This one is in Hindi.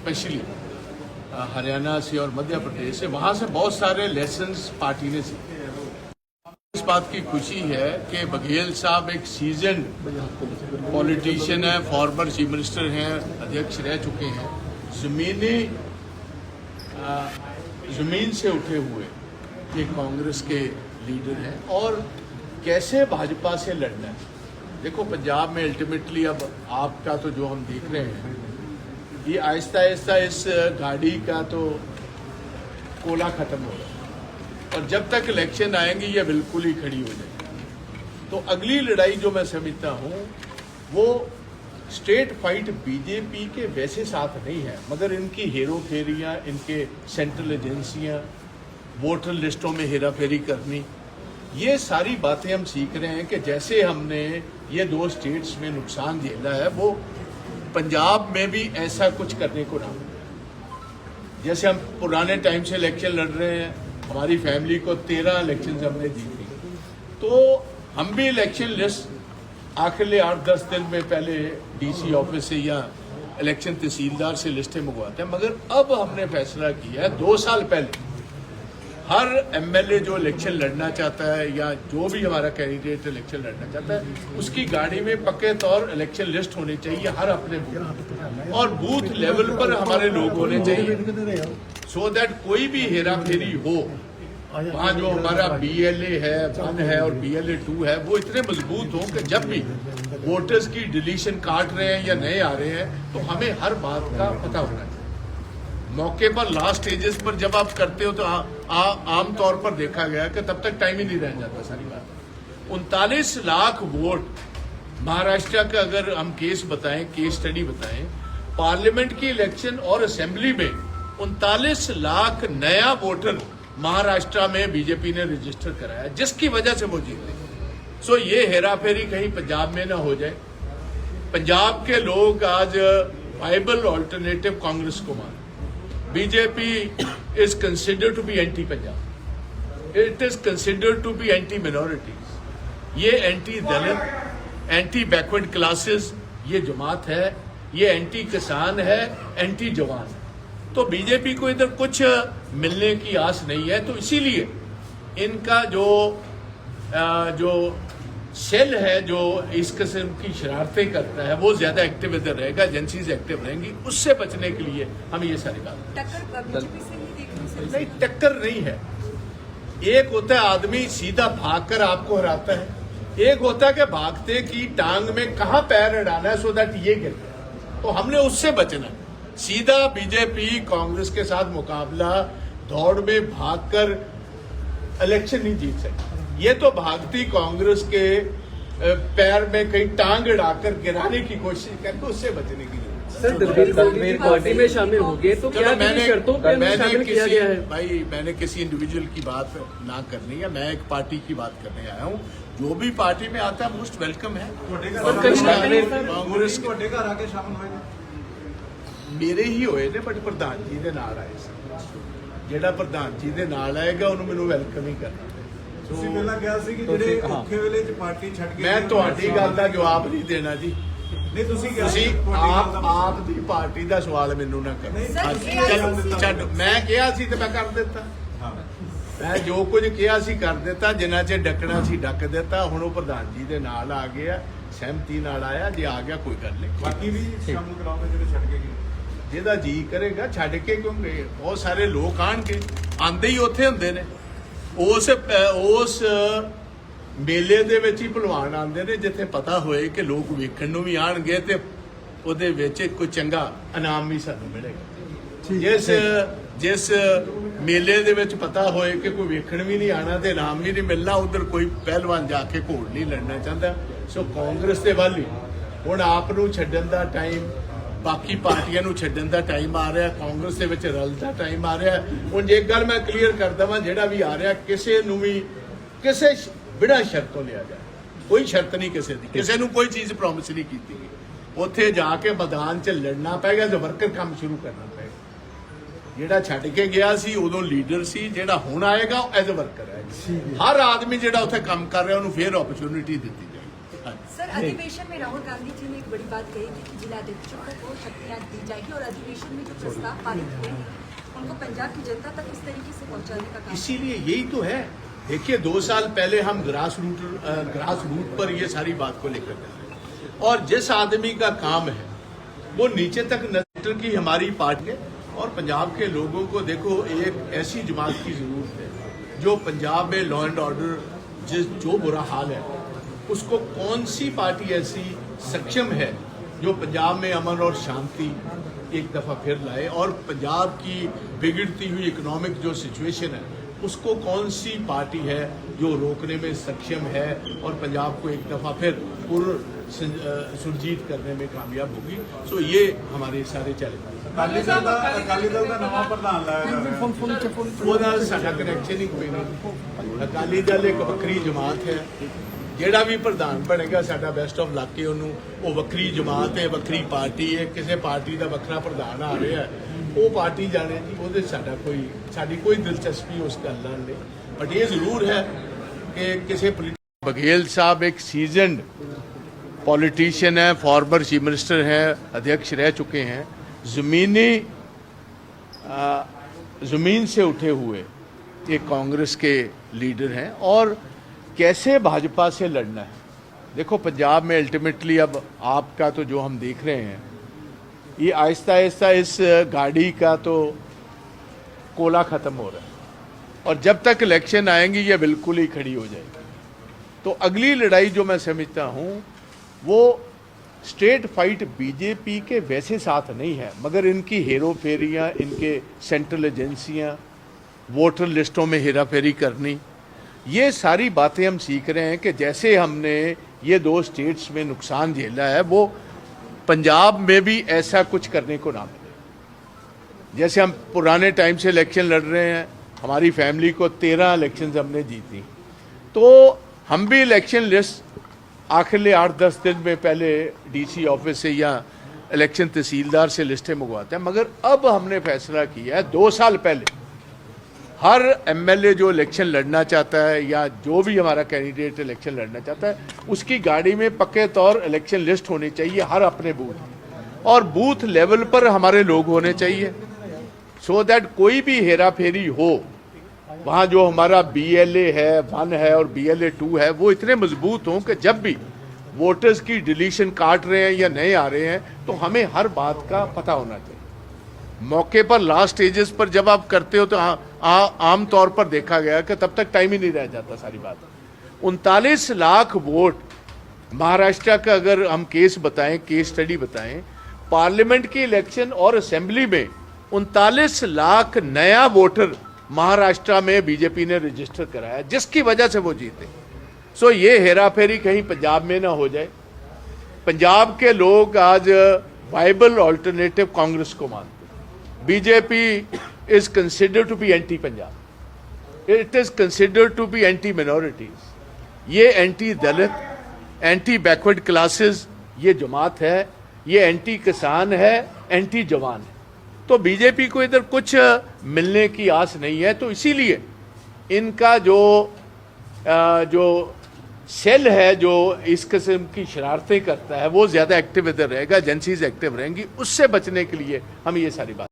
स्पेशली हरियाणा से और मध्य प्रदेश से, वहाँ से बहुत सारे लेसन्स पार्टी ने सीखे। इस बात की खुशी है कि बघेल साहब एक सीजन पॉलिटिशियन है, फॉर्मर चीफ मिनिस्टर हैं, अध्यक्ष रह चुके हैं, जमीन से उठे हुए ये कांग्रेस के लीडर हैं और कैसे भाजपा से लड़ना है। देखो पंजाब में अल्टीमेटली अब आपका तो जो हम देख रहे हैं ये आहिस्ता आहिस्ता इस गाड़ी का तो कोला खत्म हो रहा है और जब तक इलेक्शन आएंगे ये बिल्कुल ही खड़ी हो जाएगी। तो अगली लड़ाई जो मैं समझता हूँ वो स्टेट फाइट बीजेपी के वैसे साथ नहीं है, मगर इनकी हेरो फेरियाँ, इनके सेंट्रल एजेंसियाँ, वोटर लिस्टों में हेरा फेरी करनी, ये सारी बातें हम सीख रहे हैं कि जैसे हमने ये 2 स्टेट्स में नुकसान झेला है वो पंजाब में भी ऐसा कुछ करने को ना। जैसे हम पुराने टाइम से इलेक्शन लड़ रहे हैं, हमारी फैमिली को 13 इलेक्शन हमने जीती, तो हम भी इलेक्शन लिस्ट आखिर 8-10 दिन में पहले डीसी ऑफिस से या इलेक्शन तहसीलदार से लिस्टें मंगवाते हैं। मगर अब हमने फैसला किया है 2 साल पहले हर एमएलए जो इलेक्शन लड़ना चाहता है या जो भी हमारा कैंडिडेट इलेक्शन लड़ना चाहता है उसकी गाड़ी में पक्के तौर इलेक्शन लिस्ट होनी चाहिए हर अपने बूथ, और बूथ लेवल पर हमारे लोग होने चाहिए सो दैट कोई भी हेरा फेरी हो वहाँ जो हमारा BLA है 1 है और BLA 2 है वो इतने मजबूत हो कि जब भी वोटर्स की डिलीशन काट रहे हैं या नए आ रहे हैं तो हमें हर बात का पता होना चाहिए। मौके पर लास्ट स्टेजेस पर जब आप करते हो तो आम तौर पर देखा गया कि तब तक टाइम ही नहीं रह जाता। सारी बात 39 लाख वोट महाराष्ट्र का अगर हम केस स्टडी बताएं, पार्लियामेंट की इलेक्शन और असेंबली में 39 लाख नया वोटर महाराष्ट्र में बीजेपी ने रजिस्टर कराया जिसकी वजह से वो जीत गए। सो ये हेरा फेरी कहीं पंजाब में ना हो जाए। पंजाब के लोग आज वाइबल ऑल्टरनेटिव कांग्रेस को माने। BJP is considered to be anti-Punjab. It is considered to be anti-minorities. ये anti Dalit, anti backward classes ये जमात है, ये एंटी किसान है, एंटी जवान है। तो बीजेपी को इधर कुछ मिलने की आस नहीं है। तो इसीलिए इनका जो सेल है जो इस किस्म की शरारतें करता है वो ज्यादा एक्टिव इधर रहेगा, एजेंसीज एक्टिव रहेंगी। उससे बचने के लिए हम ये सारी बात नहीं, टक्कर नहीं है। एक होता है आदमी सीधा भागकर आपको हराता है, एक होता है कि भागते की टांग में कहां पैर अड़ाना है सो दैट ये गिर जाए। तो हमने उससे बचना है। सीधा बीजेपी कांग्रेस के साथ मुकाबला दौड़ में भागकर इलेक्शन नहीं जीत सकती। ये तो भागती कांग्रेस के पैर में कहीं टांग अड़ाकर गिराने की कोशिश करके उससे बचने की जरूरत। सर दलबीर पार्टी में शामिल हो गए तो क्या शर्तों पे शामिल किया गया है? भाई मैंने किसी इंडिविजुअल की बात ना करनी है, मैं एक पार्टी की बात करने आया हूँ। जो भी पार्टी में आता है मोस्ट वेलकम है। कांग्रेस आके शामिल हुए मेरे ही होए ने बट प्रधान जी दे नाल आए सी। ਜਿਹੜਾ ਪ੍ਰਧਾਨ ਜੀ ਦੇ ਨਾਲ ਆਏਗਾ ਉਹਨੂੰ ਮੈਨੂੰ ਵੈਲਕਮ ਹੀ ਕਰਨਾ। ਤੁਸੀਂ ਪਹਿਲਾਂ ਕਿਹਾ ਸੀ ਕਿ ਜਿਹੜੇ ਔਖੇ ਵੇਲੇ 'ਚ ਪਾਰਟੀ ਛੱਡ ਕੇ ਮੈਂ ਤੁਹਾਡੀ ਗੱਲ ਦਾ ਜਵਾਬ ਨਹੀਂ ਦੇਣਾ ਜੀ। ਨਹੀਂ ਤੁਸੀਂ ਕਿਹਾ ਸੀ ਆਪ ਦੀ ਪਾਰਟੀ ਦਾ ਸਵਾਲ ਮੈਨੂੰ ਨਾ ਕਰੋ। ਛੱਡ ਮੈਂ ਕਿਹਾ ਸੀ ਤੇ ਮੈਂ ਕਰ ਦਿੱਤਾ। ਮੈਂ ਜੋ ਕੁਝ ਕਿਹਾ ਸੀ ਕਰ ਦਿੱਤਾ, ਜਿੰਨਾ ਚਿਰ ਡੱਕਣਾ ਸੀ ਡੱਕ ਦਿੱਤਾ। ਹੁਣ ਉਹ ਪ੍ਰਧਾਨ ਜੀ ਦੇ ਨਾਲ ਆ ਗਿਆ, ਸਹਿਮਤੀ ਨਾਲ ਆਇਆ। ਜੇ ਆ ਗਿਆ ਕੋਈ ਗੱਲ ਨਹੀਂ। ਬਾਕੀ ਵੀ ਸ਼ਾਮਲ ਕਰਾਉਂਗੇ ਜਿਹੜੇ ਛੱਡ ਕੇ ਗਏ। ਜਿਹਦਾ ਜੀ ਕਰੇਗਾ ਛੱਡ ਕੇ ਕਿਉਂ ਗਏ? ਬਹੁਤ ਸਾਰੇ ਲੋਕ ਆਣਗੇ, ਆਂਦੇ ਹੀ ਉੱਥੇ ਹੁੰਦੇ ਨੇ। ਉਸ ਮੇਲੇ ਦੇ ਵਿੱਚ ਹੀ ਭਲਵਾਨ ਆਉਂਦੇ ਨੇ ਜਿੱਥੇ ਪਤਾ ਹੋਏ ਕਿ ਲੋਕ ਵੇਖਣ ਨੂੰ ਵੀ ਆਣਗੇ ਤੇ ਉਹਦੇ ਵਿੱਚ ਕੋਈ ਚੰਗਾ ਇਨਾਮ ਵੀ ਸਾਨੂੰ ਮਿਲੇਗਾ। ਜਿਸ ਮੇਲੇ ਦੇ ਵਿੱਚ ਪਤਾ ਹੋਏ ਕਿ ਕੋਈ ਵੇਖਣ ਵੀ ਨਹੀਂ ਆਣਾ ਤੇ ਇਨਾਮ ਵੀ ਨਹੀਂ ਮਿਲਣਾ, ਉਧਰ ਕੋਈ ਪਹਿਲਵਾਨ ਜਾ ਕੇ ਘੋੜ ਨਹੀਂ ਲੜਨਾ ਚਾਹੁੰਦਾ। ਸੋ ਕਾਂਗਰਸ ਦੇ ਵੱਲ ਹੀ ਹੁਣ ਆਪ ਨੂੰ ਛੱਡਣ ਦਾ ਟਾਈਮ, ਬਾਕੀ ਪਾਰਟੀਆਂ ਨੂੰ ਛੱਡਣ ਦਾ ਟਾਈਮ ਆ ਰਿਹਾ, ਕਾਂਗਰਸ ਦੇ ਵਿੱਚ ਰਲ ਦਾ ਟਾਈਮ ਆ ਰਿਹਾ। ਹੁਣ ਜੇ ਗੱਲ ਮੈਂ ਕਲੀਅਰ ਕਰ ਦਵਾਂ, ਜਿਹੜਾ ਵੀ ਆ ਰਿਹਾ ਕਿਸੇ ਨੂੰ ਵੀ ਕਿਸੇ ਬਿਨਾਂ ਸ਼ਰਤ ਤੋਂ ਲਿਆ ਜਾਏ। ਕੋਈ ਸ਼ਰਤ ਨਹੀਂ ਕਿਸੇ ਦੀ, ਕਿਸੇ ਨੂੰ ਕੋਈ ਚੀਜ਼ ਪ੍ਰੋਮਿਸ ਨਹੀਂ ਕੀਤੀ ਗਈ। ਉੱਥੇ ਜਾ ਕੇ ਮੈਦਾਨ 'ਚ ਲੜਨਾ ਪਏਗਾ ਤੇ ਵਰਕਰ ਕੰਮ ਸ਼ੁਰੂ ਕਰਨਾ ਪਏਗਾ। ਜਿਹੜਾ ਛੱਡ ਕੇ ਗਿਆ ਸੀ ਉਦੋਂ ਲੀਡਰ ਸੀ, ਜਿਹੜਾ ਹੁਣ ਆਏਗਾ ਉਹ ਐਜ਼ ਅ ਵਰਕਰ ਹੈ। ਹਰ ਆਦਮੀ ਜਿਹੜਾ ਉੱਥੇ ਕੰਮ ਕਰ ਰਿਹਾ ਉਹਨੂੰ ਫੇਰ ਓਪਰਚੁਨਿਟੀ ਦਿੱਤੀ ਜਾਏ। सर, अधिवेशन में राहुल गांधी जी ने एक बड़ी बात कही थी कि जिलाध्यक्षों को शक्तियां दी जाएगी और अधिवेशन में जो प्रस्ताव पारित हुए हैं उनको पंजाब की जनता तक इस तरीके से पहुंचाने का काम। इसीलिए यही तो है। देखिए 2 साल पहले हम ग्रास रूट पर ये सारी बात को लेकर गए और जिस आदमी का काम है वो नीचे तक नजर की हमारी पार्टी है और पंजाब के लोगों को देखो एक ऐसी जमात की जरूरत है जो पंजाब में लॉ एंड ऑर्डर जो बुरा हाल है उसको कौन सी पार्टी ऐसी सक्षम है जो पंजाब में अमन और शांति एक दफा फिर लाए और पंजाब की बिगड़ती हुई इकोनॉमिक जो सिचुएशन है उसको कौन सी पार्टी है जो रोकने में सक्षम है और पंजाब को एक दफा फिर सुरजीत करने में कामयाब होगी। सो ये हमारे सारे चैलेंज ਅਕਾਲੀ ਦਲ ਦਾ ਨਵਾਂ ਪ੍ਰਧਾਨ ਲਾਇਆ ਜਾ ਰਿਹਾ ਉਹਦਾ ਸਾਡਾ ਕਨੈਕਸ਼ਨ ਹੀ ਕੋਈ ਨਹੀਂ। ਅਕਾਲੀ ਦਲ ਇੱਕ ਵੱਖਰੀ ਜਮਾਤ ਹੈ, ਜਿਹੜਾ ਵੀ ਪ੍ਰਧਾਨ ਬਣੇਗਾ ਸਾਡਾ ਬੈਸਟ ਆਫ ਲੱਕ ਹੈ ਉਹਨੂੰ। ਉਹ ਵੱਖਰੀ ਜਮਾਤ ਹੈ, ਵੱਖਰੀ ਪਾਰਟੀ ਹੈ, ਕਿਸੇ ਪਾਰਟੀ ਦਾ ਵੱਖਰਾ ਪ੍ਰਧਾਨ ਆ ਰਿਹਾ ਹੈ ਉਹ ਪਾਰਟੀ ਜਾਣੇ ਜੀ, ਉਹਦੇ ਸਾਡੀ ਕੋਈ ਦਿਲਚਸਪੀ ਉਸ ਗੱਲ ਨਾਲ ਨਹੀਂ। ਬਟ ਇਹ ਜ਼ਰੂਰ ਹੈ ਕਿ ਕਿਸੇ बघेल साहब एक सीजनड पॉलिटिशियन है, फॉर्मर चीफ मिनिस्टर हैं, अध्यक्ष रह चुके हैं, ज़मीन से उठे हुए एक कांग्रेस के लीडर हैं और कैसे भाजपा से लड़ना है। देखो पंजाब में अल्टीमेटली अब आपका तो जो हम देख रहे हैं ये आहिस्ता आहिस्ता इस गाड़ी का तो कोला ख़त्म हो रहा है और जब तक इलेक्शन आएंगी ये बिल्कुल ही खड़ी हो जाएगी। तो अगली लड़ाई जो मैं समझता हूँ वो स्टेट फाइट बीजेपी के वैसे साथ नहीं है, मगर इनकी हेरो फेरियाँ, इनके सेंट्रल एजेंसियाँ, वोटर लिस्टों में हेरा फेरी करनी, ये सारी बातें हम सीख रहे हैं कि जैसे हमने ये 2 स्टेट्स में नुकसान झेला है वो पंजाब में भी ऐसा कुछ करने को ना मिले। जैसे हम पुराने टाइम से इलेक्शन लड़ रहे हैं, हमारी फैमिली को 13 इलेक्शंस हमने जीती, तो हम भी इलेक्शन लिस्ट आखिरले 8-10 दिन में पहले डीसी ऑफिस से या इलेक्शन तहसीलदार से लिस्टें मंगवाते हैं, मगर अब हमने फैसला किया है 2 साल पहले हर एमएलए जो इलेक्शन लड़ना चाहता है या जो भी हमारा कैंडिडेट इलेक्शन लड़ना चाहता है उसकी गाड़ी में पक्के तौर इलेक्शन लिस्ट होनी चाहिए, हर अपने बूथ और बूथ लेवल पर हमारे लोग होने चाहिए, सो दैट कोई भी हेरा फेरी हो वहाँ जो हमारा BLA है 1 है और BLA 2 है वो इतने मजबूत हों कि जब भी वोटर्स की डिलीशन काट रहे हैं या नए आ रहे हैं तो हमें हर बात का पता होना चाहिए। मौके पर लास्ट स्टेजेस पर जब आप करते हो तो आम तौर पर देखा गया कि तब तक टाइम ही नहीं रह जाता सारी बात। 39 लाख वोट महाराष्ट्र का अगर हम केस बताएं, केस स्टडी बताएं, पार्लियामेंट के इलेक्शन और असेंबली में 39 लाख नया वोटर महाराष्ट्र में बीजेपी ने रजिस्टर कराया जिसकी वजह से वो जीते। सो ये हेरा फेरी कहीं पंजाब में ना हो जाए। पंजाब के लोग आज वाइबल ऑल्टरनेटिव कांग्रेस को मानते हैं। BJP is considered to be anti Punjab, it is considered to be anti minorities, ये anti Dalit, anti backward classes ये जमात है, ये एंटी किसान है, एंटी जवान है। तो बीजेपी को इधर कुछ मिलने की आस नहीं है, तो इसीलिए इनका जो सेल है जो इस किस्म की शरारतें करता है वो ज़्यादा एक्टिव इधर रहेगा, एजेंसीज एक्टिव रहेंगी। उससे बचने के लिए हम ये सारी बात